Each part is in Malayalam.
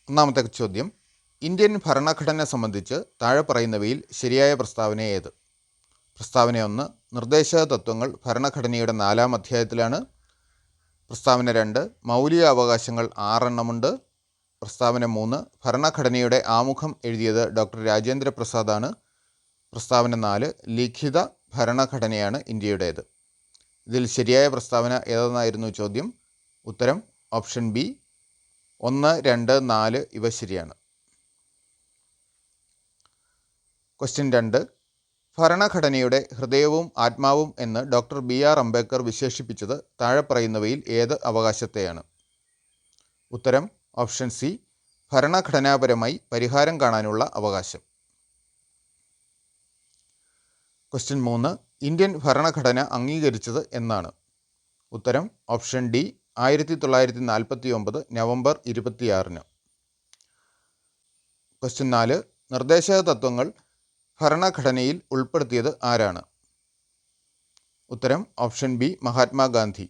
ഒന്നാമത്തെ ചോദ്യം, ഇന്ത്യൻ ഭരണഘടന സംബന്ധിച്ച് താഴെ പറയുന്നവയിൽ ശരിയായ പ്രസ്താവന ഏത്? പ്രസ്താവന 1, നിർദ്ദേശക തത്വങ്ങൾ ഭരണഘടനയുടെ 4-ാം അധ്യായത്തിലാണ്. പ്രസ്താവന 2, മൗലിക അവകാശങ്ങൾ 6 എണ്ണമുണ്ട്. പ്രസ്താവന 3, ഭരണഘടനയുടെ ആമുഖം എഴുതിയത് ഡോക്ടർ രാജേന്ദ്ര പ്രസാദാണ്. പ്രസ്താവന 4, ലിഖിത ഭരണഘടനയാണ് ഇന്ത്യയുടേത്. ഇതിൽ ശരിയായ പ്രസ്താവന ഏതെന്നായിരുന്നു ചോദ്യം. ഉത്തരം ഓപ്ഷൻ ബി, 1, 2, 4 ഇവ ശരിയാണ്. ക്വസ്റ്റ്യൻ 2, ഭരണഘടനയുടെ ഹൃദയവും ആത്മാവും എന്ന് ഡോക്ടർ BR അംബേദ്കർ വിശേഷിപ്പിച്ചത് താഴെ പറയുന്നവയിൽ ഏത് അവകാശത്തെയാണ്? ഉത്തരം ഓപ്ഷൻ സി, ഭരണഘടനാപരമായി പരിഹാരം കാണാനുള്ള അവകാശം. ക്വസ്റ്റ്യൻ 3, ഇന്ത്യൻ ഭരണഘടന അംഗീകരിച്ചത് എന്നാണ്? ഉത്തരം ഓപ്ഷൻ ഡി, 1949 നവംബർ 26-ന്. ക്വസ്റ്റ്യൻ 4, നിർദ്ദേശക തത്വങ്ങൾ ഭരണഘടനയിൽ ഉൾപ്പെടുത്തിയത് ആരാണ്? ഉത്തരം option B, Mahatma Gandhi.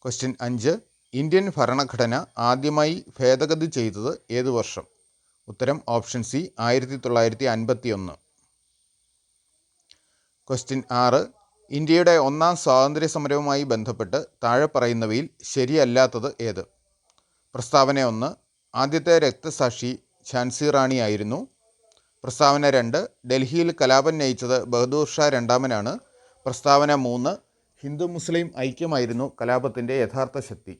Question 5, Indian ഭരണഘടന ആദ്യമായി ഭേദഗതി ചെയ്തത് ഏതു വർഷം? ഉത്തരം ഓപ്ഷൻ സി, 1951. ക്വസ്റ്റ്യൻ 6, ഇന്ത്യയുടെ 1-ാം സ്വാതന്ത്ര്യ സമരവുമായി ബന്ധപ്പെട്ട് താഴെ പറയുന്നവയിൽ ശരിയല്ലാത്തത് ഏത്? പ്രസ്താവന 1, ആദ്യത്തെ രക്തസാക്ഷി ഝാൻസി റാണി ആയിരുന്നു. പ്രസ്താവന 2, ഡൽഹിയിൽ കലാപം നയിച്ചത് ബഹദൂർ ഷാ രണ്ടാമനാണ്. പ്രസ്താവന 3, ഹിന്ദു മുസ്ലിം ഐക്യമായിരുന്നു കലാപത്തിൻ്റെ യഥാർത്ഥ ശക്തി.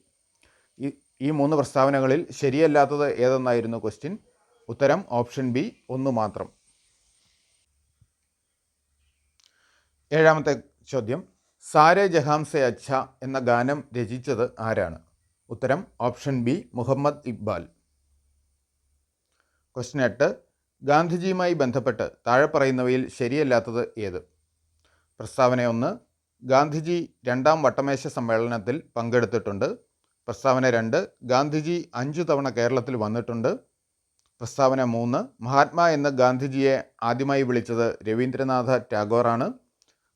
ഈ 3 പ്രസ്താവനകളിൽ ശരിയല്ലാത്തത് ഏതെന്നായിരുന്നു ക്വസ്റ്റ്യൻ. ഉത്തരം ഓപ്ഷൻ ബി, 1 മാത്രം. 7-ാമത്തെ ചോദ്യം, സാരേ ജഹാം സെ അച്ഛ എന്ന ഗാനം രചിച്ചത് ആരാണ്? ഉത്തരം option B, Muhammad Iqbal. Question 8, ഗാന്ധിജിയുമായി ബന്ധപ്പെട്ട് താഴെ പറയുന്നവയിൽ ശരിയല്ലാത്തത് ഏത്? പ്രസ്താവന 1, ഗാന്ധിജി 2-ാം വട്ടമേശ സമ്മേളനത്തിൽ പങ്കെടുത്തിട്ടുണ്ട്. പ്രസ്താവന 2, ഗാന്ധിജി 5 തവണ കേരളത്തിൽ വന്നിട്ടുണ്ട്. പ്രസ്താവന 3, മഹാത്മാ എന്ന് ഗാന്ധിജിയെ ആദ്യമായി വിളിച്ചത് രവീന്ദ്രനാഥ ടാഗോറാണ്.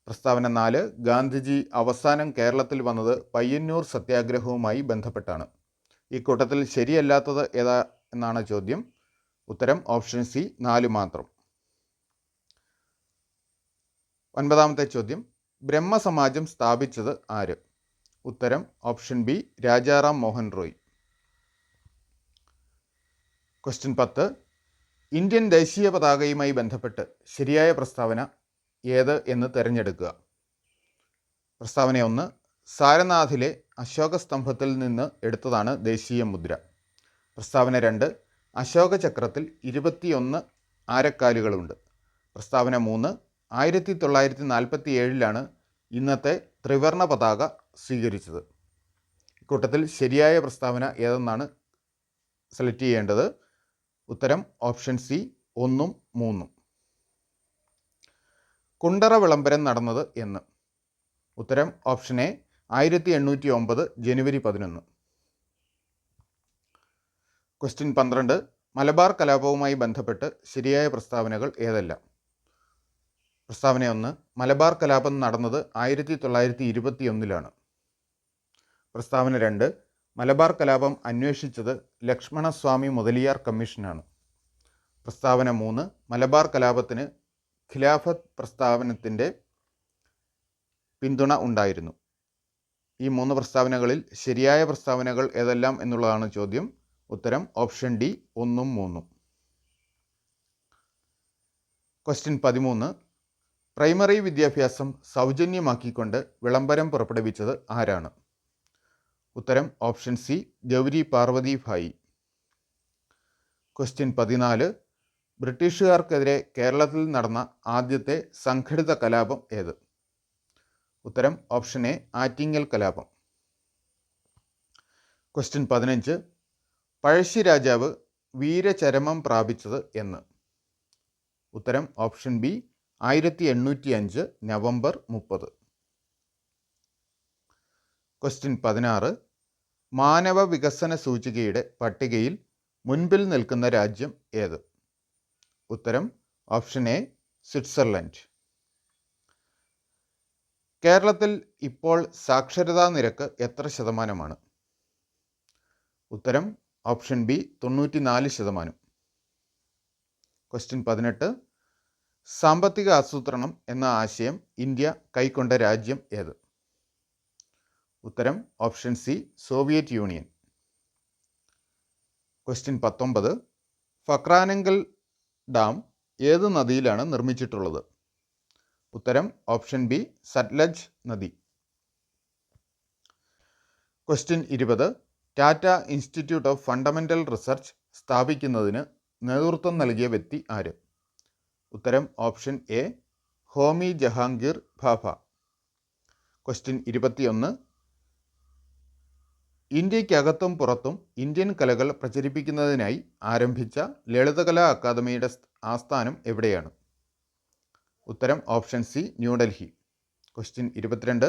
പ്രസ്താവന 4, ഗാന്ധിജി അവസാനം കേരളത്തിൽ വന്നത് പയ്യന്നൂർ സത്യാഗ്രഹവുമായി ബന്ധപ്പെട്ടാണ്. ഈ കൂട്ടത്തിൽ ശരിയല്ലാത്തത് ഏതാ എന്നാണ് ചോദ്യം. ഉത്തരം ഓപ്ഷൻ സി, 4 മാത്രം. 9-ാമത്തെ ചോദ്യം, ബ്രഹ്മസമാജം സ്ഥാപിച്ചത് ആര്? ഉത്തരം option B, Rajaram Mohan Roy. Question 10, Indian ദേശീയ പതാകയുമായി ബന്ധപ്പെട്ട് ശരിയായ പ്രസ്താവന ഏത് എന്ന് തിരഞ്ഞെടുക്കുക. പ്രസ്താവന 1, സാരനാഥിലെ അശോക സ്തംഭത്തിൽ നിന്ന് എടുത്തതാണ് ദേശീയ മുദ്ര. പ്രസ്താവന 2, അശോക ചക്രത്തിൽ 21 ആരക്കാലുകളുണ്ട്. പ്രസ്താവന 3, 1947-ലാണ് ഇന്നത്തെ ത്രിവർണ പതാക സ്വീകരിച്ചത്. ഇക്കൂട്ടത്തിൽ ശരിയായ പ്രസ്താവന ഏതെന്നാണ് സെലക്ട് ചെയ്യേണ്ടത്. ഉത്തരം ഓപ്ഷൻ സി, 1ഉം 3ഉം. കുണ്ടറ വിളംബരം നടന്നത് എന്ന്? ഉത്തരം ഓപ്ഷൻ എ, 1809 ജനുവരി 11. ക്വസ്റ്റ്യൻ 12, മലബാർ കലാപവുമായി ബന്ധപ്പെട്ട് ശരിയായ പ്രസ്താവനകൾ ഏതെല്ലാം? പ്രസ്താവന 1, മലബാർ കലാപം നടന്നത് 1921-ലാണ്. പ്രസ്താവന 2, മലബാർ കലാപം അന്വേഷിച്ചത് ലക്ഷ്മണസ്വാമി മുതലിയാർ കമ്മീഷനാണ്. പ്രസ്താവന 3, മലബാർ കലാപത്തിന് ഖിലാഫത്ത് പ്രസ്ഥാനത്തിൻ്റെ പിന്തുണ ഉണ്ടായിരുന്നു. ഈ 3 പ്രസ്താവനകളിൽ ശരിയായ പ്രസ്താവനകൾ ഏതെല്ലാം എന്നുള്ളതാണ് ചോദ്യം. ഉത്തരം ഓപ്ഷൻ ഡി, 1ഉം 3ഉം. ക്വസ്റ്റ്യൻ 13, പ്രൈമറി വിദ്യാഭ്യാസം സൗജന്യമാക്കിക്കൊണ്ട് വിളംബരം പുറപ്പെടുവിച്ചത് ആരാണ്? ഉത്തരം option C, Gowri Parvathi Bayi. Question 14, ബ്രിട്ടീഷുകാർക്കെതിരെ കേരളത്തിൽ നടന്ന ആദ്യത്തെ സംഘടിത കലാപം ഏത്? ഉത്തരം ഓപ്ഷൻ എ, ആറ്റിങ്ങൽ കലാപം. ക്വസ്റ്റ്യൻ 15, പഴശ്ശി രാജാവ് വീരചരമം പ്രാപിച്ചത് എന്ന്? ഉത്തരം ഓപ്ഷൻ ബി, 1805 നവംബർ 30. ക്വസ്റ്റ്യൻ 16, മാനവ വികസന സൂചികയുടെ പട്ടികയിൽ മുൻപിൽ നിൽക്കുന്ന രാജ്യം ഏത്? ഉത്തരം ഓപ്ഷൻ എ, സ്വിറ്റ്സർലൻഡ്. കേരളത്തിൽ ഇപ്പോൾ സാക്ഷരതാ നിരക്ക് എത്ര ശതമാനമാണ്? ഉത്തരം ഓപ്ഷൻ ബി 94%. ക്വസ്റ്റ്യൻ 18. സാമ്പത്തിക ആസൂത്രണം എന്ന ആശയം ഇന്ത്യ കൈക്കൊണ്ട രാജ്യം ഏത്? ഉത്തരം option C Soviet union. Question 19. ഫക്രാനങ്കൽ dam ഏത് നദിയിലാണ് നിർമ്മിച്ചിട്ടുള്ളത്? ഉത്തരം ഓപ്ഷൻ ബി സത്ലജ് നദി. Question 20. Tata institute of fundamental research സ്ഥാപിക്കുന്നതിന് നേതൃത്വം നൽകിയ വ്യക്തി ആര്? ഉത്തരം option A Homi Jahangir Bhabha. Question 21. ഇന്ത്യക്കകത്തും പുറത്തും ഇന്ത്യൻ കലകൾ പ്രചരിപ്പിക്കുന്നതിനായി ആരംഭിച്ച ലളിതകലാ അക്കാദമിയുടെ ആസ്ഥാനം എവിടെയാണ്? ഉത്തരം ഓപ്ഷൻ സി ന്യൂഡൽഹി. ക്വസ്റ്റ്യൻ 22.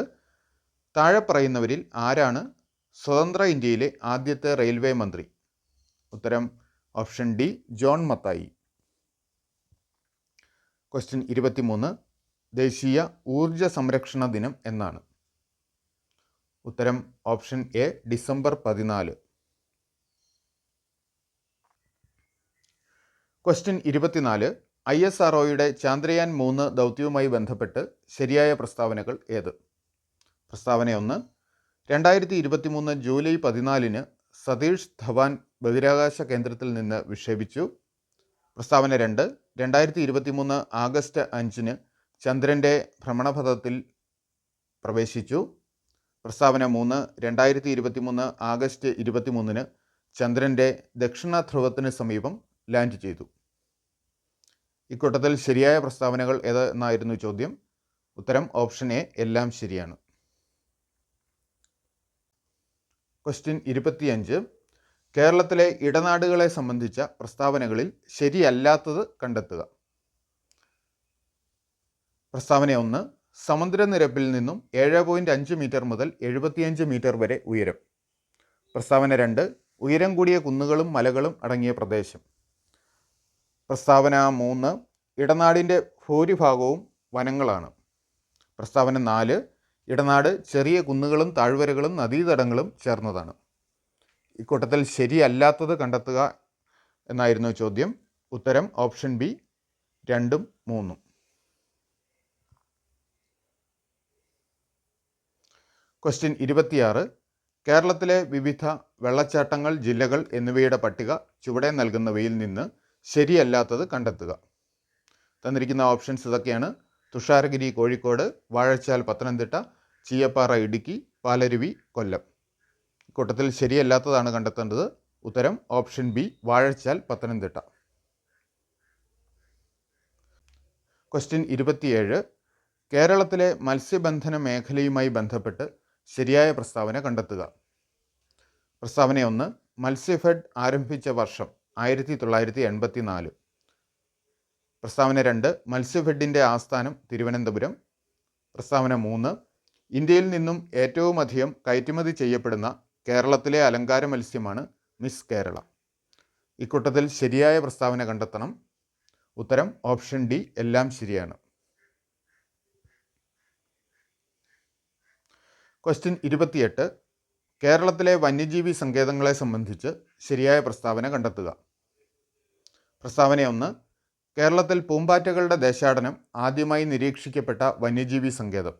താഴെ പറയുന്നവരിൽ ആരാണ് സ്വതന്ത്ര ഇന്ത്യയിലെ ആദ്യത്തെ റെയിൽവേ മന്ത്രി? ഉത്തരം option D John Mathai. Question 23. ദേശീയ ഊർജ സംരക്ഷണ ദിനം എന്നാണ്? ഉത്തരം ഓപ്ഷൻ എ ഡിസംബർ 14. ക്വസ്റ്റ്യൻ 24. ISROയുടെ ചാന്ദ്രയാൻ 3 ദൗത്യവുമായി ബന്ധപ്പെട്ട് ശരിയായ പ്രസ്താവനകൾ ഏത്? പ്രസ്താവന 1. 2023 ജൂലൈ 14 സതീഷ് ധവാൻ ബഹിരാകാശ കേന്ദ്രത്തിൽ നിന്ന് വിക്ഷേപിച്ചു. പ്രസ്താവന 2. 2023 ആഗസ്റ്റ് 5 ചന്ദ്രൻ്റെ ഭ്രമണപഥത്തിൽ പ്രവേശിച്ചു. പ്രസ്താവന 3. 2023 ആഗസ്റ്റ് 23 ചന്ദ്രൻ്റെ ദക്ഷിണ ധ്രുവത്തിന് സമീപം ലാൻഡ് ചെയ്തു. ഇക്കൂട്ടത്തിൽ ശരിയായ പ്രസ്താവനകൾ ഏതെന്നായിരുന്നു ചോദ്യം. ഉത്തരം ഓപ്ഷൻ എ എല്ലാം ശരിയാണ്. ക്വസ്റ്റ്യൻ 25. കേരളത്തിലെ ഇടനാടുകളെ സംബന്ധിച്ച പ്രസ്താവനകളിൽ ശരിയല്ലാത്തത് കണ്ടെത്തുക. പ്രസ്താവന 1. സമുദ്രനിരപ്പിൽ നിന്നും 7.5 മീറ്റർ മുതൽ 75 മീറ്റർ വരെ ഉയരം. പ്രസ്താവന 2. ഉയരം കൂടിയ കുന്നുകളും മലകളും അടങ്ങിയ പ്രദേശം. പ്രസ്താവന 3. ഇടനാടിൻ്റെ ഭൂരിഭാഗവും വനങ്ങളാണ്. പ്രസ്താവന 4. ഇടനാട് ചെറിയ കുന്നുകളും താഴ്വരകളും നദീതടങ്ങളും ചേർന്നതാണ്. ഇക്കൂട്ടത്തിൽ ശരിയല്ലാത്തത് കണ്ടെത്തുക എന്നായിരുന്നു ചോദ്യം. ഉത്തരം ഓപ്ഷൻ ബി 2ഉം 3ഉം. ക്വസ്റ്റ്യൻ 26. കേരളത്തിലെ വിവിധ വെള്ളച്ചാട്ടങ്ങൾ, ജില്ലകൾ എന്നിവയുടെ പട്ടിക ചുവടെ നൽകുന്നവയിൽ നിന്ന് ശരിയല്ലാത്തത് കണ്ടെത്തുക. തന്നിരിക്കുന്ന ഓപ്ഷൻസ് ഇതൊക്കെയാണ്: തുഷാരഗിരി കോഴിക്കോട്, വാഴച്ചാൽ പത്തനംതിട്ട, ചീയപ്പാറ ഇടുക്കി, പാലരുവി കൊല്ലം. ഇക്കൂട്ടത്തിൽ ശരിയല്ലാത്തതാണ് കണ്ടെത്തേണ്ടത്. ഉത്തരം option B Vazhachal Pathanamthitta. Question 27. കേരളത്തിലെ മത്സ്യബന്ധന മേഖലയുമായി ബന്ധപ്പെട്ട് ശരിയായ പ്രസ്താവന കണ്ടെത്തുക. പ്രസ്താവന 1. മത്സ്യഫെഡ് ആരംഭിച്ച വർഷം 1984. പ്രസ്താവന 2. മത്സ്യഫെഡിൻ്റെ ആസ്ഥാനം തിരുവനന്തപുരം. പ്രസ്താവന 3. ഇന്ത്യയിൽ നിന്നും ഏറ്റവുമധികം കയറ്റുമതി ചെയ്യപ്പെടുന്ന കേരളത്തിലെ അലങ്കാര മത്സ്യമാണ് മിസ് കേരള. ഇക്കൂട്ടത്തിൽ ശരിയായ പ്രസ്താവന കണ്ടെത്തണം. ഉത്തരം ഓപ്ഷൻ ഡി എല്ലാം ശരിയാണ്. ക്വസ്റ്റ്യൻ 28. കേരളത്തിലെ വന്യജീവി സങ്കേതങ്ങളെ സംബന്ധിച്ച് ശരിയായ പ്രസ്താവന കണ്ടെത്തുക. പ്രസ്താവന 1. കേരളത്തിൽ പൂമ്പാറ്റകളുടെ ദേശാടനം ആദ്യമായി നിരീക്ഷിക്കപ്പെട്ട വന്യജീവി സങ്കേതം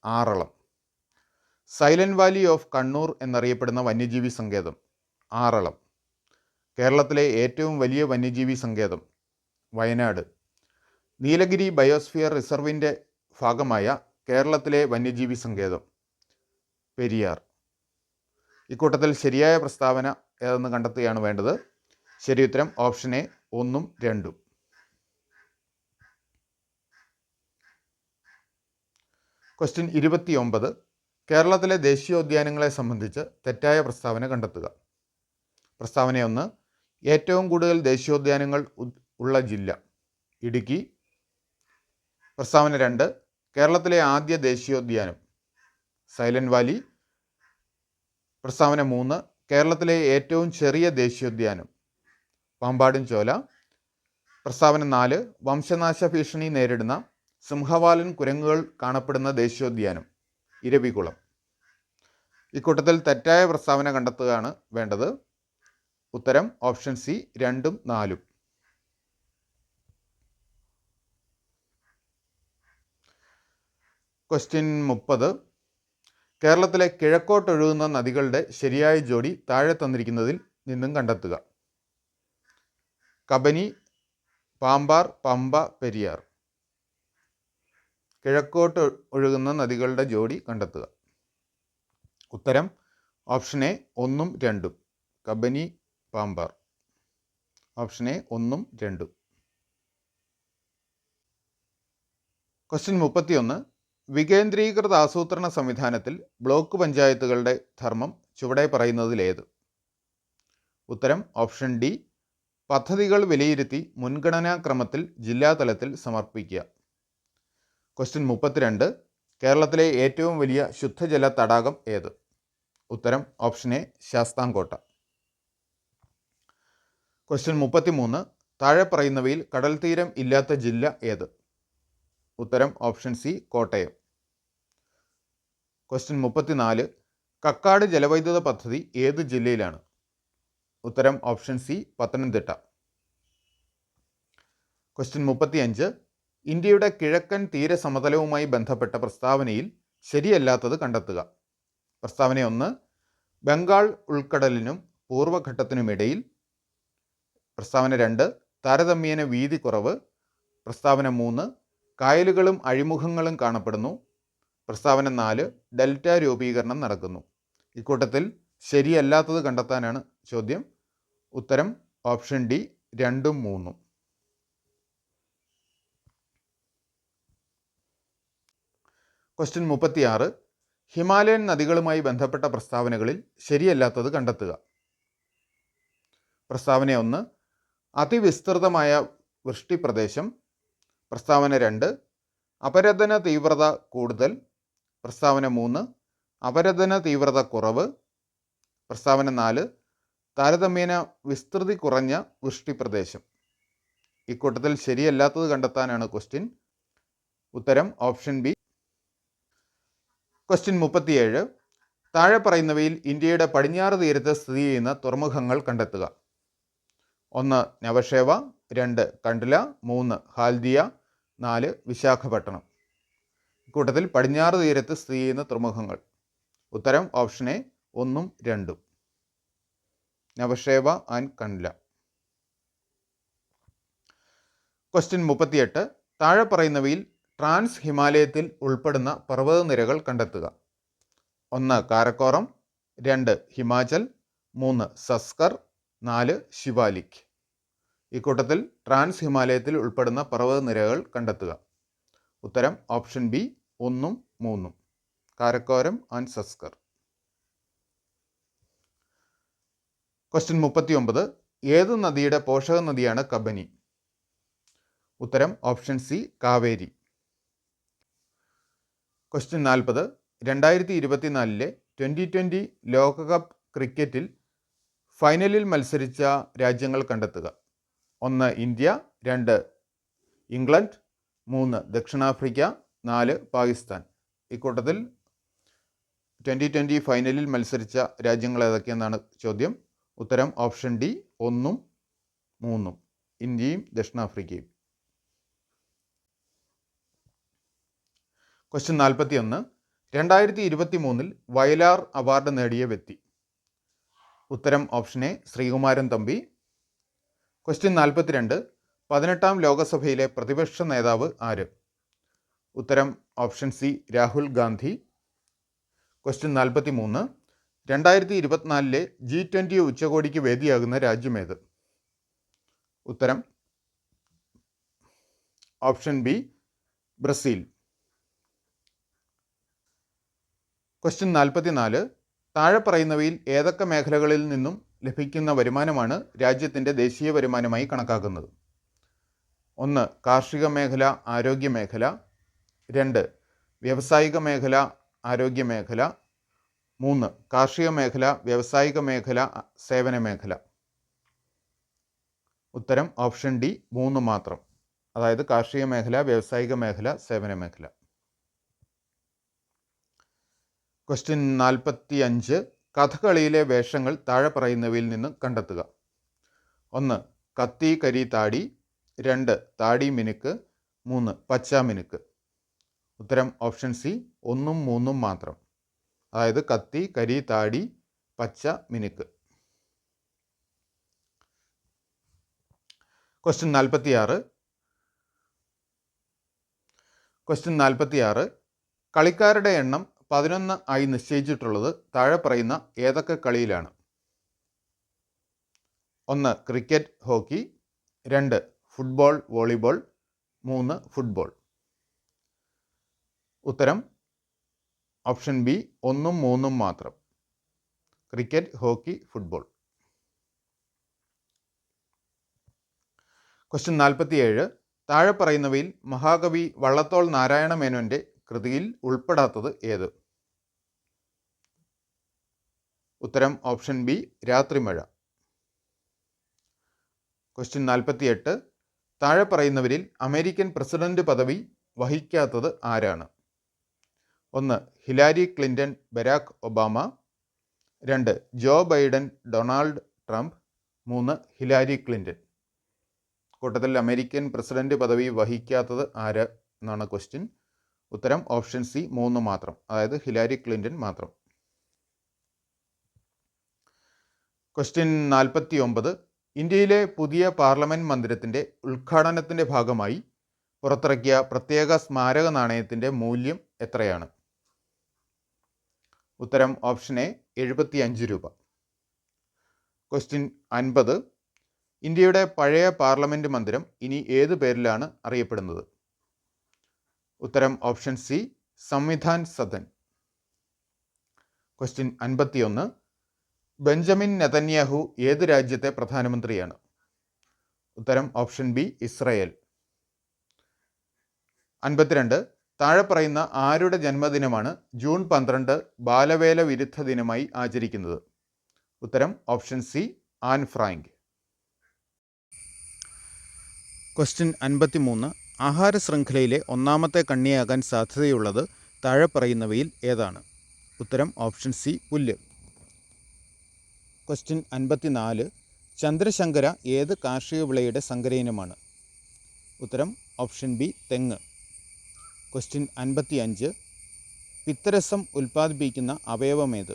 Aralam. Silent Valley of Kannur എന്നറിയപ്പെടുന്ന വന്യജീവി സങ്കേതം ആറളം. കേരളത്തിലെ ഏറ്റവും വലിയ വന്യജീവി സങ്കേതം വയനാട്. നീലഗിരി ബയോസ്ഫിയർ റിസർവിൻ്റെ ഭാഗമായ കേരളത്തിലെ വന്യജീവി സങ്കേതം പെരിയാർ. ഇക്കൂട്ടത്തിൽ ശരിയായ പ്രസ്താവന ഏതെന്ന് കണ്ടെത്തുകയാണ് വേണ്ടത്. ശരി ഉത്തരം ഓപ്ഷൻ എ 1ഉം 2ഉം. ക്വസ്റ്റ്യൻ 29. കേരളത്തിലെ ദേശീയോദ്യാനങ്ങളെ സംബന്ധിച്ച് തെറ്റായ പ്രസ്താവന കണ്ടെത്തുക. പ്രസ്താവന 1. ഏറ്റവും കൂടുതൽ ദേശീയോദ്യാനങ്ങൾ ഉള്ള ജില്ല ഇടുക്കി. പ്രസ്താവന 2. കേരളത്തിലെ ആദ്യ ദേശീയോദ്യാനം സൈലന്റ് വാലി. പ്രസ്താവന 3. കേരളത്തിലെ ഏറ്റവും ചെറിയ ദേശീയോദ്യാനം പാമ്പാടും ചോല. പ്രസ്താവന 4. വംശനാശ ഭീഷണി നേരിടുന്ന സിംഹവാലൻ കുരങ്ങുകൾ കാണപ്പെടുന്ന ദേശീയോദ്യാനം ഇരവികുളം. ഇക്കൂട്ടത്തിൽ തെറ്റായ പ്രസ്താവന കണ്ടെത്തുകയാണ് വേണ്ടത്. ഉത്തരം ഓപ്ഷൻ സി 2ഉം 4ഉം. ക്വസ്റ്റ്യൻ 30. കേരളത്തിലെ കിഴക്കോട്ടൊഴുകുന്ന നദികളുടെ ശരിയായ ജോഡി താഴെ തന്നിരിക്കുന്നതിൽ നിന്നും കണ്ടെത്തുക. കബനി, പാമ്പാർ, പമ്പ, പെരിയാർ. കിഴക്കോട്ട് ഒഴുകുന്ന നദികളുടെ ജോഡി കണ്ടെത്തുക. ഉത്തരം ഓപ്ഷൻ എ 1ഉം 2ഉം. കബനി, പാമ്പാർ. ഓപ്ഷൻ എ 1ഉം 2ഉം. ക്വസ്റ്റ്യൻ 31. വികേന്ദ്രീകൃത ആസൂത്രണ സംവിധാനത്തിൽ ബ്ലോക്ക് പഞ്ചായത്തുകളുടെ ധർമ്മം ചുവടെ പറയുന്നതിലേത്? ഉത്തരം ഓപ്ഷൻ ഡി. പദ്ധതികൾ വിലയിരുത്തി മുൻഗണനാക്രമത്തിൽ ജില്ലാതലത്തിൽ സമർപ്പിക്കുക. ക്വസ്റ്റ്യൻ 32. കേരളത്തിലെ ഏറ്റവും വലിയ ശുദ്ധജല തടാകം ഏത്? ഉത്തരം ഓപ്ഷൻ എ ശാസ്താംകോട്ട. ക്വസ്റ്റ്യൻ 33. താഴെ പറയുന്നവയിൽ കടൽ തീരം ഇല്ലാത്ത ജില്ല ഏത്? ഉത്തരം option C Kottayam. Question 34. Kakkad ജലവൈദ്യുത പദ്ധതി ഏത് ജില്ലയിലാണ്? ഉത്തരം ഓപ്ഷൻ സി പത്തനംതിട്ട. ക്വസ്റ്റ്യൻ 35. ഇന്ത്യയുടെ കിഴക്കൻ തീരസമതലവുമായി ബന്ധപ്പെട്ട പ്രസ്താവനയിൽ ശരിയല്ലാത്തത് കണ്ടെത്തുക. പ്രസ്താവന 1. ബംഗാൾ ഉൾക്കടലിനും പൂർവ്വഘട്ടത്തിനുമിടയിൽ. പ്രസ്താവന 2. താരതമ്യേന വീതി കുറവ്. പ്രസ്താവന 3. കായലുകളും അഴിമുഖങ്ങളും കാണപ്പെടുന്നു. പ്രസ്താവന 4. ഡെൽറ്റ രൂപീകരണം നടക്കുന്നു. ഇക്കൂട്ടത്തിൽ ശരിയല്ലാത്തത് കണ്ടെത്താനാണ് ചോദ്യം. ഉത്തരം ഓപ്ഷൻ ഡി 2ഉം 3ഉം. ക്വസ്റ്റ്യൻ 36. ഹിമാലയൻ നദികളുമായി ബന്ധപ്പെട്ട പ്രസ്താവനകളിൽ ശരിയല്ലാത്തത് കണ്ടെത്തുക. പ്രസ്താവന 1. അതിവിസ്തൃതമായ വൃഷ്ടിപ്രദേശം. പ്രസ്താവന 2. അപരദന തീവ്രത കൂടുതൽ. പ്രസ്താവന 3. അപരദന തീവ്രത കുറവ്. പ്രസ്താവന 4. താരതമ്യേന വിസ്തൃതി കുറഞ്ഞ വൃഷ്ടിപ്രദേശം. ഇക്കൂട്ടത്തിൽ ശരിയല്ലാത്തത് കണ്ടെത്താനാണ് ക്വസ്റ്റ്യൻ. ഉത്തരം ഓപ്ഷൻ ബി. ക്വസ്റ്റ്യൻ 37. താഴെ പറയുന്നവയിൽ ഇന്ത്യയുടെ പടിഞ്ഞാറ് തീരത്ത് സ്ഥിതി ചെയ്യുന്ന തുറമുഖങ്ങൾ കണ്ടെത്തുക. 1. നവഷേവ. 2. കണ്ട്ല. 3. ഹാൽദിയ. 4. വിശാഖപട്ടണം. ഇക്കൂട്ടത്തിൽ പടിഞ്ഞാറ് തീരത്ത് സ്ഥിതി ചെയ്യുന്ന തുറമുഖങ്ങൾ. ഉത്തരം ഓപ്ഷൻ എ 1ഉം 2ഉം. നവഷേവ ആൻഡ് കണ്ട്ല. ക്വസ്റ്റ്യൻ 38. താഴെ പറയുന്നവയിൽ ട്രാൻസ് ഹിമാലയത്തിൽ ഉൾപ്പെടുന്ന പർവ്വതനിരകൾ കണ്ടെത്തുക. 1. കാരക്കോറം. 2. ഹിമാചൽ. 3. സസ്കർ. 4. ശിവാലിക്. ഇക്കൂട്ടത്തിൽ ട്രാൻസ് ഹിമാലയത്തിൽ ഉൾപ്പെടുന്ന പർവ്വതനിരകൾ കണ്ടെത്തുക. ഉത്തരം ഓപ്ഷൻ ബി 1ഉം 3ഉം. കാരക്കോരം ആൻഡ് സസ്കർ. ക്വസ്റ്റ്യൻ 39. ഏത് നദിയുടെ പോഷക നദിയാണ് കബനി? ഉത്തരം ഓപ്ഷൻ സി കാവേരി. ക്വസ്റ്റ്യൻ 40. 2024 2020 ലോകകപ്പ് ക്രിക്കറ്റിൽ ഫൈനലിൽ മത്സരിച്ച രാജ്യങ്ങൾ കണ്ടെത്തുക. 1. ഇന്ത്യ. 2. ഇംഗ്ലണ്ട്. 3. ദക്ഷിണാഫ്രിക്ക. 4. പാകിസ്ഥാൻ. ഇക്കൂട്ടത്തിൽ 2020 ഫൈനലിൽ മത്സരിച്ച രാജ്യങ്ങൾ ഏതൊക്കെയെന്നാണ് ചോദ്യം. ഉത്തരം ഓപ്ഷൻ ഡി 1ഉം 3ഉം. ഇന്ത്യയും ദക്ഷിണാഫ്രിക്കയും. ക്വസ്റ്റ്യൻ 41. 2023 വയലാർ അവാർഡ് നേടിയ വ്യക്തി. ഉത്തരം option A Sreekumaran Thampi. Question 42. 18ാം ലോകസഭയിലെ പ്രതിപക്ഷ നേതാവ് ആര്? ഉത്തരം option C Rahul Gandhi. Question 43. 2024 G20 ഉച്ചകോടിക്ക് വേദിയാകുന്ന രാജ്യമേത്? ഉത്തരം ഓപ്ഷൻ ബി ബ്രസീൽ. ക്വസ്റ്റ്യൻ 44. താഴെ പറയുന്നവയിൽ ഏതൊക്കെ മേഖലകളിൽ നിന്നും ലഭിക്കുന്ന വരുമാനമാണ് രാജ്യത്തിൻ്റെ ദേശീയ വരുമാനമായി കണക്കാക്കുന്നത്? 1. കാർഷിക മേഖല, ആരോഗ്യ മേഖല. 2. വ്യാവസായിക മേഖല, ആരോഗ്യ മേഖല. 3. കാർഷിക മേഖല, വ്യാവസായിക മേഖല, സേവന മേഖല. ഉത്തരം ഓപ്ഷൻ ഡി 3 മാത്രം. അതായത് കാർഷിക മേഖല, വ്യാവസായിക മേഖല, സേവന മേഖല. ക്വസ്റ്റ്യൻ 45. കഥകളിയിലെ വേഷങ്ങൾ താഴെ പറയുന്നവയിൽ നിന്ന് കണ്ടെത്തുക. ഒന്ന് കത്തി കരി താടി, 2 താടി മിനുക്ക്, 3 പച്ച മിനുക്ക്. ഉത്തരം ഓപ്ഷൻ സി 1ഉം 3ഉം മാത്രം. അതായത് കത്തി കരി താടി പച്ച മിനുക്ക്. ക്വസ്റ്റ്യൻ 46. കളിക്കാരുടെ എണ്ണം 11 ആയി നിശ്ചയിച്ചിട്ടുള്ളത് താഴെ പറയുന്ന ഏതൊക്കെ കളിയിലാണ്? 1 cricket hockey, 2 football volleyball, 3 football. ഉത്തരം ഓപ്ഷൻ ബി 1ഉം 3ഉം മാത്രം. Cricket hockey football. ക്വസ്റ്റ്യൻ 47. താഴെ പറയുന്നവയിൽ മഹാകവി വള്ളത്തോൾ നാരായണ മേനോൻ്റെ കൃതിയിൽ ഉൾപ്പെടാത്തത് ഏത്? ഉത്തരം ഓപ്ഷൻ ബി രാത്രിമഴ. ക്വസ്റ്റ്യൻ 48. താഴെ പറയുന്നവരിൽ അമേരിക്കൻ പ്രസിഡന്റ് പദവി വഹിക്കാത്തത് ആരാണ്? 1 Hillary Clinton Barack Obama, 2 Joe Biden Donald Trump, 3 Hillary Clinton. കൂട്ടത്തിൽ അമേരിക്കൻ പ്രസിഡന്റ് പദവി വഹിക്കാത്തത് ആര് എന്നാണ് ക്വസ്റ്റ്യൻ. ഉത്തരം ഓപ്ഷൻ സി 3 മാത്രം, അതായത് ഹിലാരി ക്ലിൻ്റൺ മാത്രം. ക്വസ്റ്റ്യൻ 49. ഇന്ത്യയിലെ പുതിയ പാർലമെൻറ്റ് മന്ദിരത്തിൻ്റെ ഉദ്ഘാടനത്തിൻ്റെ ഭാഗമായി പുറത്തിറക്കിയ പ്രത്യേക സ്മാരക നാണയത്തിൻ്റെ മൂല്യം എത്രയാണ്? ഉത്തരം ഓപ്ഷൻ എ 75 രൂപ. ക്വസ്റ്റ്യൻ 50. ഇന്ത്യയുടെ പഴയ പാർലമെൻറ്റ് മന്ദിരം ഇനി ഏത് പേരിലാണ് അറിയപ്പെടുന്നത്? ഉത്തരം option C Samvidhan Sadan. Question 51. Benjamin Netanyahu ഏത് രാജ്യത്തെ പ്രധാനമന്ത്രിയാണ്? ഉത്തരം ഓപ്ഷൻ ബി ഇസ്രയേൽ. 52. താഴെ പറയുന്ന ആരുടെ ജന്മദിനമാണ് ജൂൺ 12 ബാലവേല വിരുദ്ധ ദിനമായി ആചരിക്കുന്നത്? ഉത്തരം option C an Frank. Question 53. ആഹാര ശൃംഖലയിലെ ഒന്നാമത്തെ കണ്ണിയാകാൻ സാധ്യതയുള്ളത് താഴെ പറയുന്നവയിൽ ഏതാണ്? ഉത്തരം ഓപ്ഷൻ സി പുല്ല്. ക്വസ്റ്റ്യൻ 54. ചന്ദ്രശങ്കര ഏത് കാർഷിക വിളയുടെ സങ്കരയിനമാണ്? ഉത്തരം ഓപ്ഷൻ ബി തെങ്ങ്. ക്വസ്റ്റ്യൻ 55. പിത്തരസം ഉൽപ്പാദിപ്പിക്കുന്ന അവയവമേത്?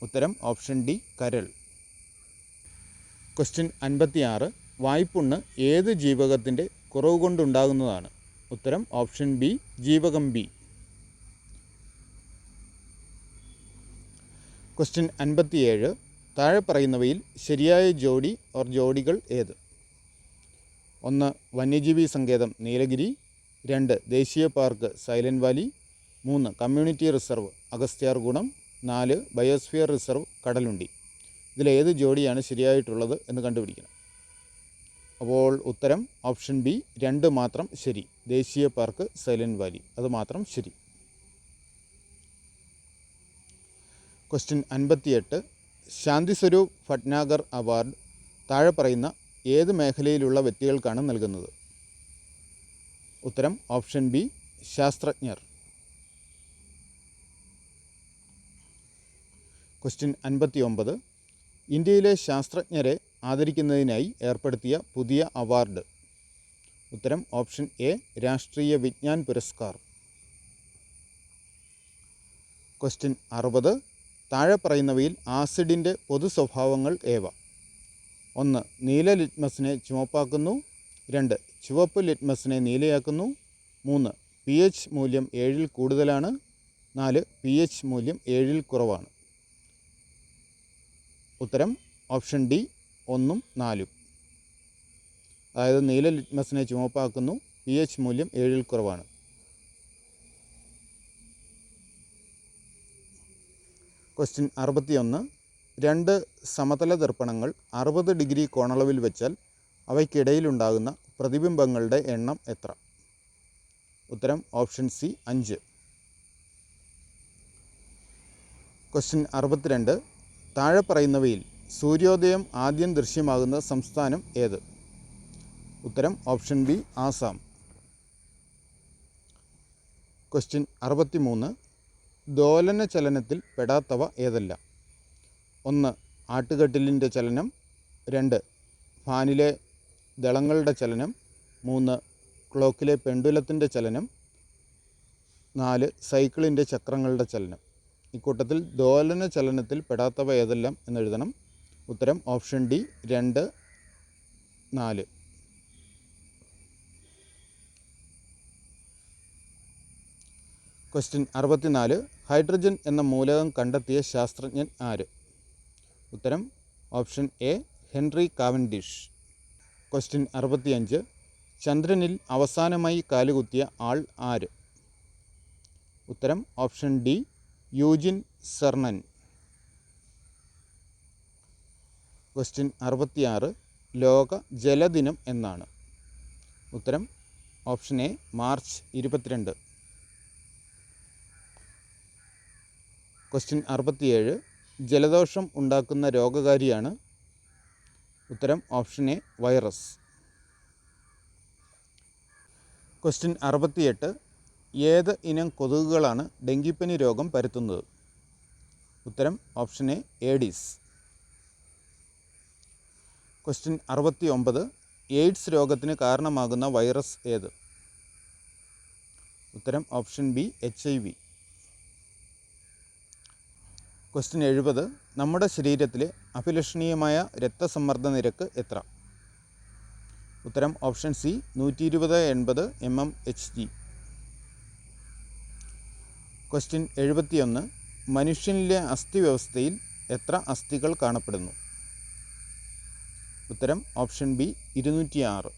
ഉത്തരം ഓപ്ഷൻ ഡി കരൾ. ക്വസ്റ്റ്യൻ 56. വായ്പുണ്ണ് ഏത് ജീവകത്തിൻ്റെ കുറവ് കൊണ്ടുണ്ടാകുന്നതാണ്? ഉത്തരം ഓപ്ഷൻ ബി ജീവകം ബി. ക്വസ്റ്റ്യൻ 57. താഴെ പറയുന്നവയിൽ ശരിയായ ജോഡി ഓർ ജോഡികൾ ഏത്? 1 വന്യജീവി സങ്കേതം നീലഗിരി, 2 ദേശീയ park Silent Valley, 3 community reserve Agasthyarkoodam, 4 biosphere reserve Kadalundi. ഇതിലേത് ജോഡിയാണ് ശരിയായിട്ടുള്ളത് എന്ന് കണ്ടുപിടിക്കണം. അപ്പോൾ ഉത്തരം ഓപ്ഷൻ ബി 2 മാത്രം ശരി. ദേശീയ പാർക്ക് സൈലൻറ്റ് വാലി അത് മാത്രം ശരി. ക്വസ്റ്റ്യൻ 58. ശാന്തി സ്വരൂപ് ഭട്നാഗർ അവാർഡ് താഴെ പറയുന്ന ഏത് മേഖലയിലുള്ള വ്യക്തികൾക്കാണ് നൽകുന്നത്? ഉത്തരം ഓപ്ഷൻ ബി ശാസ്ത്രജ്ഞർ. ക്വസ്റ്റ്യൻ 59. ഇന്ത്യയിലെ ശാസ്ത്രജ്ഞരെ ആദരിക്കുന്നതിനായി ഏർപ്പെടുത്തിയ പുതിയ അവാർഡ്? ഉത്തരം ഓപ്ഷൻ എ രാഷ്ട്രീയ വിജ്ഞാൻ പുരസ്കാർ. ക്വസ്റ്റ്യൻ 60. താഴെ പറയുന്നവയിൽ ആസിഡിൻ്റെ പൊതു സ്വഭാവങ്ങൾ ഏവ? 1 നീല ലിറ്റ്മസിനെ ചുവപ്പാക്കുന്നു, 2 ചുവപ്പ് ലിറ്റ്മസിനെ നീലയാക്കുന്നു, 3 pH മൂല്യം 7ൽ കൂടുതലാണ്, 4 pH മൂല്യം 7ൽ കുറവാണ്. ഉത്തരം ഓപ്ഷൻ ഡി 1ഉം 4ഉം. അതായത് നീല ലിറ്റ്മസിനെ ചുവപ്പാക്കുന്നു, pH മൂല്യം 7ൽ കുറവാണ്. ക്വസ്റ്റ്യൻ 61. 2 സമതല ദർപ്പണങ്ങൾ 60 ഡിഗ്രി കോണളവിൽ വെച്ചാൽ അവയ്ക്കിടയിലുണ്ടാകുന്ന പ്രതിബിംബങ്ങളുടെ എണ്ണം എത്ര? ഉത്തരം ഓപ്ഷൻ സി 5. ക്വസ്റ്റ്യൻ 62. താഴെ പറയുന്നവയിൽ സൂര്യോദയം ആദ്യം ദൃശ്യമാകുന്ന സംസ്ഥാനം ഏത്? ഉത്തരം ഓപ്ഷൻ ബി ആസാം. ക്വസ്റ്റ്യൻ 63. ദോലന ചലനത്തിൽ പെടാത്തവ ഏതെല്ലാം? 1 ആട്ടുകട്ടിലിൻ്റെ ചലനം, 2 ഫാനിലെ ദളങ്ങളുടെ ചലനം. 3 ക്ലോക്കിലെ പെണ്ടുലത്തിൻ്റെ ചലനം. 4 സൈക്കിളിൻ്റെ ചക്രങ്ങളുടെ ചലനം. ഇക്കൂട്ടത്തിൽ ദോലന ചലനത്തിൽ പെടാത്തവ ഏതെല്ലാം എന്നെഴുതണം. ഉത്തരം ഓപ്ഷൻ ഡി 2, 4. ക്വസ്റ്റ്യൻ 64. ഹൈഡ്രജൻ എന്ന മൂലകം കണ്ടെത്തിയ ശാസ്ത്രജ്ഞൻ ആര്? ഉത്തരം option A Henry Cavendish. Question 65. ചന്ദ്രനിൽ അവസാനമായി കാലുകുത്തിയ ആൾ ആര്? ഉത്തരം ഓപ്ഷൻ ഡി യൂജിൻ സെർണൻ. ക്വസ്റ്റ്യൻ 66. ലോക ജലദിനം എന്നാണ്? ഉത്തരം ഓപ്ഷൻ എ മാർച്ച് 22. ക്വസ്റ്റ്യൻ 67. ജലദോഷം ഉണ്ടാക്കുന്ന രോഗകാരിയാണ്? ഉത്തരം ഓപ്ഷൻ എ വൈറസ്. ക്വസ്റ്റ്യൻ 68. ഏത് ഇനം കൊതുകുകളാണ് ഡെങ്കിപ്പനി രോഗം പരത്തുന്നത്? ഉത്തരം option A Aedes. Question 69. AIDS രോഗത്തിന് കാരണമാകുന്ന വൈറസ് ഏത്? ഉത്തരം ഓപ്ഷൻ ബി HIV. ക്വസ്റ്റ്യൻ 70. നമ്മുടെ ശരീരത്തിലെ അഭിലഷണീയമായ രക്തസമ്മർദ്ദ നിരക്ക് എത്ര? ഉത്തരം ഓപ്ഷൻ സി 120/80 mmHg. ക്വസ്റ്റ്യൻ 71. മനുഷ്യനിലെ അസ്ഥിവ്യവസ്ഥയിൽ എത്ര അസ്ഥികൾ കാണപ്പെടുന്നു? ഉത്തരം ഓപ്ഷൻ ബി 206.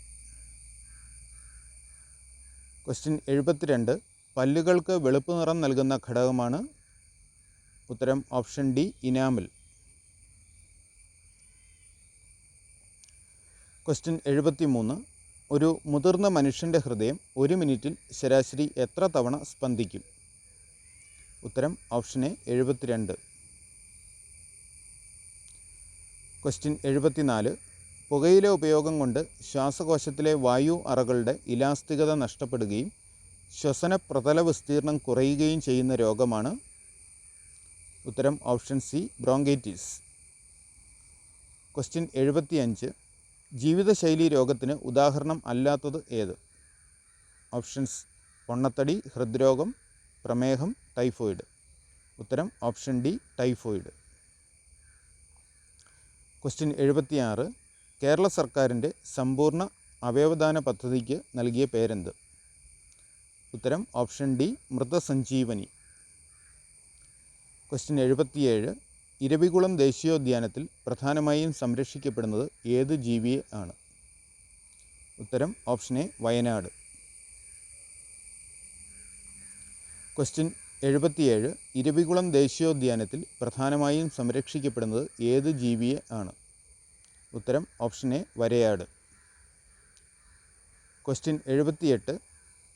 ക്വസ്റ്റ്യൻ 72. പല്ലുകൾക്ക് വെളുപ്പ് നിറം നൽകുന്ന ഘടകമാണ്? ഉത്തരം ഓപ്ഷൻ ഡി ഇനാമൽ. ക്വസ്റ്റ്യൻ 73. ഒരു മുതിർന്ന മനുഷ്യൻ്റെ ഹൃദയം 1 മിനിറ്റിൽ ശരാശരി എത്ര തവണ സ്പന്ദിക്കും? ഉത്തരം ഓപ്ഷൻ എ 72. ക്വസ്റ്റ്യൻ 74. പുകയില ഉപയോഗം കൊണ്ട് ശ്വാസകോശത്തിലെ വായു അറകളുടെ ഇലാസ്തികത നഷ്ടപ്പെടുകയും ശ്വസന പ്രതല വിസ്തീർണം കുറയുകയും ചെയ്യുന്ന രോഗമാണ്? ഉത്തരം ഓപ്ഷൻ സി ബ്രോങ്കൈറ്റിസ്. ക്വസ്റ്റ്യൻ 75. ജീവിതശൈലി രോഗത്തിന് ഉദാഹരണം അല്ലാത്തത് ഏത്? ഓപ്ഷൻസ് പൊണ്ണത്തടി, ഹൃദ്രോഗം, പ്രമേഹം, ടൈഫോയിഡ്. ഉത്തരം option D typhoid. Question 76. Kerala സർക്കാരിൻ്റെ സമ്പൂർണ്ണ അവയവദാന പദ്ധതിക്ക് നൽകിയ പേരെന്ത്? ഉത്തരം ഓപ്ഷൻ ഡി മൃതസഞ്ജീവനി. ക്വസ്റ്റ്യൻ 77. ഇരവികുളം ദേശീയോദ്യാനത്തിൽ പ്രധാനമായും സംരക്ഷിക്കപ്പെടുന്നത് ഏത് ജീവിയെ ആണ്? ഉത്തരം option A Wayanad. Question 77. Eravikulam ദേശീയോദ്യാനത്തിൽ പ്രധാനമായും സംരക്ഷിക്കപ്പെടുന്നത് ഏത് ജീവിയെ ആണ്? ഉത്തരം ഓപ്ഷൻ എ വരയാട്. ക്വസ്റ്റ്യൻ 78.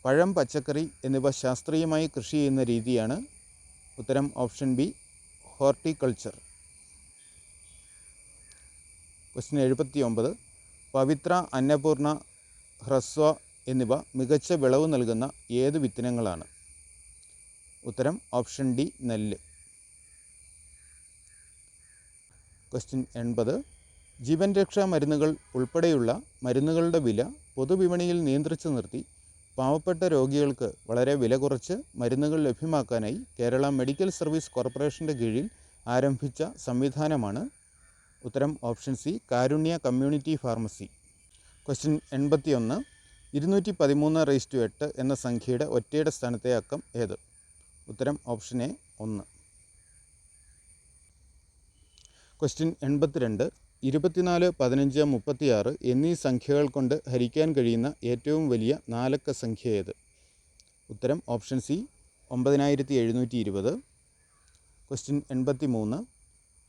പഴം, പച്ചക്കറി എന്നിവ ശാസ്ത്രീയമായി കൃഷി ചെയ്യുന്ന രീതിയാണ്? ഉത്തരം ഓപ്ഷൻ ബി ഹോർട്ടിക്കൾച്ചർ. ക്വസ്റ്റ്യൻ 79. പവിത്ര, അന്നപൂർണ, ഹ്രസ്വ എന്നിവ മികച്ച വിളവ് നൽകുന്ന ഏത് വിത്തിനങ്ങളാണ്? ഉത്തരം ഓപ്ഷൻ ഡി നെല്ല്. ക്വസ്റ്റ്യൻ 80. ജീവൻ രക്ഷാ മരുന്നുകൾ ഉൾപ്പെടെയുള്ള മരുന്നുകളുടെ വില പൊതുവിപണിയിൽ നിയന്ത്രിച്ചു നിർത്തി പാവപ്പെട്ട രോഗികൾക്ക് വളരെ വില കുറച്ച് മരുന്നുകൾ ലഭ്യമാക്കാനായി കേരള മെഡിക്കൽ സർവീസ് കോർപ്പറേഷൻ്റെ കീഴിൽ ആരംഭിച്ച സംവിധാനമാണ്? ഉത്തരം ഓപ്ഷൻ സി കാരുണ്യ കമ്മ്യൂണിറ്റി ഫാർമസി. ക്വസ്റ്റ്യൻ 81. 213/8 എന്ന സംഖ്യയുടെ ഒറ്റയുടെ സ്ഥാനത്തെ അക്കം ഏത്? ഉത്തരം ഓപ്ഷൻ എ 1. ക്വസ്റ്റ്യൻ 82. 24, 15, 36 എന്നീ സംഖ്യകൾ കൊണ്ട് ഹരിക്കാൻ കഴിയുന്ന ഏറ്റവും വലിയ 4 അക്ക സംഖ്യ ഏത്? ഉത്തരം ഓപ്ഷൻ സി 9720. ക്വസ്റ്റ്യൻ 83.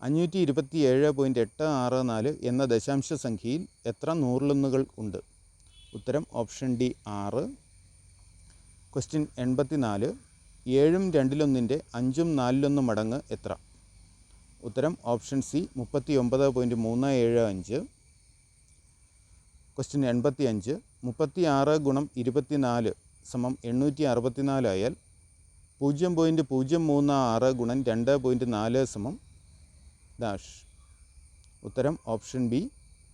527.864 എന്ന ദശാംശ സംഖ്യയിൽ എത്ര നൂറിലൊന്നുകൾ ഉണ്ട്? ഉത്തരം ഓപ്ഷൻ ഡി 6. ക്വസ്റ്റ്യൻ 84. 7 2/1 5 4/1 മടങ്ങ് എത്ര? ഉത്തരം ഓപ്ഷൻ സി 39.375. ക്വസ്റ്റ്യൻ 85. 36 × 24 864 ആയാൽ 0.036 × 2.4 ഡാഷ്. ഉത്തരം ഓപ്ഷൻ ബി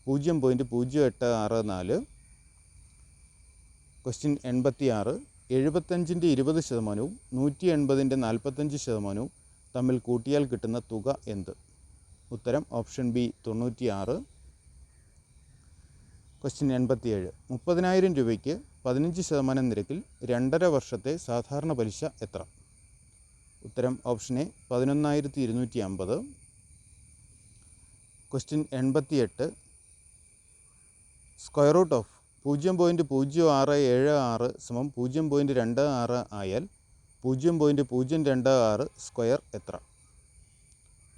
0.0864. ക്വസ്റ്റ്യൻ 86. 75-ൻ്റെ 20% 180-ൻ്റെ 45% തമ്മിൽ കൂട്ടിയാൽ കിട്ടുന്ന തുക എന്ത്? ഉത്തരം ഓപ്ഷൻ ബി 96. ക്വസ്റ്റ്യൻ 87. 30,000 രൂപയ്ക്ക് 15% നിരക്കിൽ 2.5 വർഷത്തെ സാധാരണ പലിശ എത്ര? ഉത്തരം option A 11,250. Question 88. Square root of 0.0676 സമം 0.26 ആയാൽ 0.026 സ്ക്വയർ എത്ര?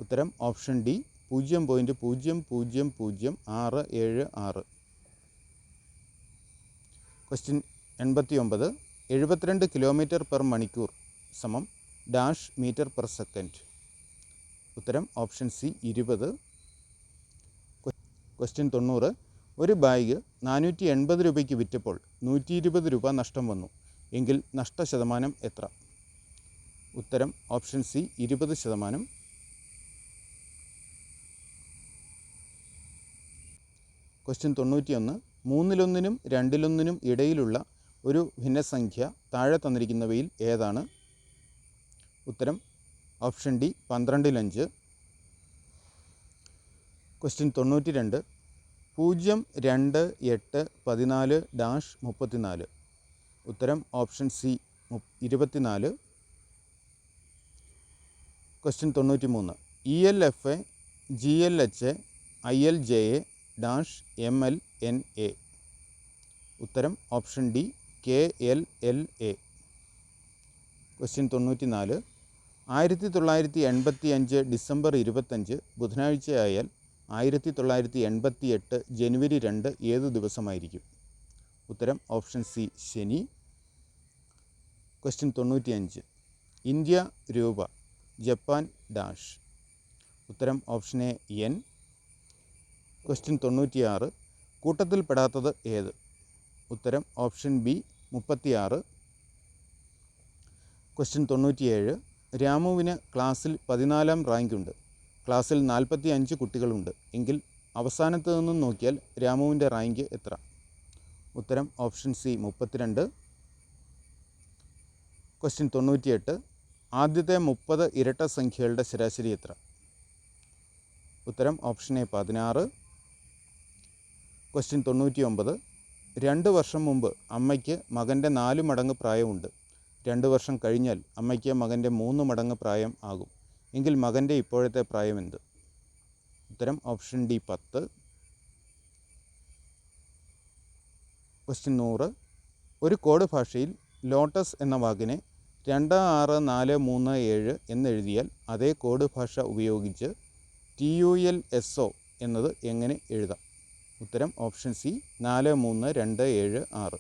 ഉത്തരം ഓപ്ഷൻ ഡി 0.0000676. ക്വസ്റ്റ്യൻ 89. 72 km/മണിക്കൂർ സമം ഡാഷ് മീറ്റർ പെർ സെക്കൻഡ്. ഉത്തരം ഓപ്ഷൻ സി 20. ക്വസ്റ്റ്യൻ 90. ഒരു ബാഗ് 480 രൂപയ്ക്ക് വിറ്റപ്പോൾ 120 രൂപ നഷ്ടം വന്നു എങ്കിൽ നഷ്ടശതമാനം എത്ര? ഉത്തരം ഓപ്ഷൻ സി 20%. ക്വസ്റ്റ്യൻ 91. 3-1-നും 2-1-നും ഇടയിലുള്ള ഒരു ഭിന്നസംഖ്യ താഴെ തന്നിരിക്കുന്നവയിൽ ഏതാണ്? ഉത്തരം ഓപ്ഷൻ ഡി 12-5. ക്വസ്റ്റ്യൻ 92. 02814-34. ഉത്തരം option C 24. Question 93. ELFA GLHA ILJA dash MLNA. ഉത്തരം option D KLLA. Question 94. 1985 December 25 ബുധനാഴ്ചയായാൽ 1988 ജനുവരി 2 ഏത് ദിവസമായിരിക്കും? ഉത്തരം ഓപ്ഷൻ സി ശനി. ക്വസ്റ്റ്യൻ 95. ഇന്ത്യ രൂപ ജപ്പാൻ ഡാഷ്. ഉത്തരം ഓപ്ഷൻ എ yen. ക്വസ്റ്റ്യൻ 96. കൂട്ടത്തിൽപ്പെടാത്തത് ഏത്? ഉത്തരം ഓപ്ഷൻ ബി 36. ക്വസ്റ്റ്യൻ 97. രാമുവിന് ക്ലാസ്സിൽ 14-ാം റാങ്കുണ്ട്. ക്ലാസ്സിൽ 45 കുട്ടികളുണ്ട് എങ്കിൽ അവസാനത്ത് നിന്നും നോക്കിയാൽ രാമുവിൻ്റെ റാങ്ക് എത്ര? ഉത്തരം ഓപ്ഷൻ സി 32. ക്വസ്റ്റ്യൻ 98. ആദ്യത്തെ 30 ഇരട്ട സംഖ്യകളുടെ ശരാശരി എത്ര? ഉത്തരം ഓപ്ഷൻ എ 16. ക്വസ്റ്റ്യൻ 99. 2 വർഷം മുമ്പ് അമ്മയ്ക്ക് മകൻ്റെ 4 മടങ്ങ് പ്രായമുണ്ട്. 2 വർഷം കഴിഞ്ഞാൽ അമ്മയ്ക്ക് മകൻ്റെ 3 മടങ്ങ് പ്രായം ആകും എങ്കിൽ മകൻ്റെ ഇപ്പോഴത്തെ പ്രായം എന്ത്? ഉത്തരം ഓപ്ഷൻ ഡി 10. ക്വസ്റ്റ്യൻ 100. ഒരു കോഡ് ഭാഷയിൽ ലോട്ടസ് എന്ന വാക്കിനെ 26437 എന്നെഴുതിയാൽ അതേ കോഡ് ഭാഷ ഉപയോഗിച്ച് TULSO എന്നത് എങ്ങനെ എഴുതാം? ഉത്തരം ഓപ്ഷൻ സി 43276.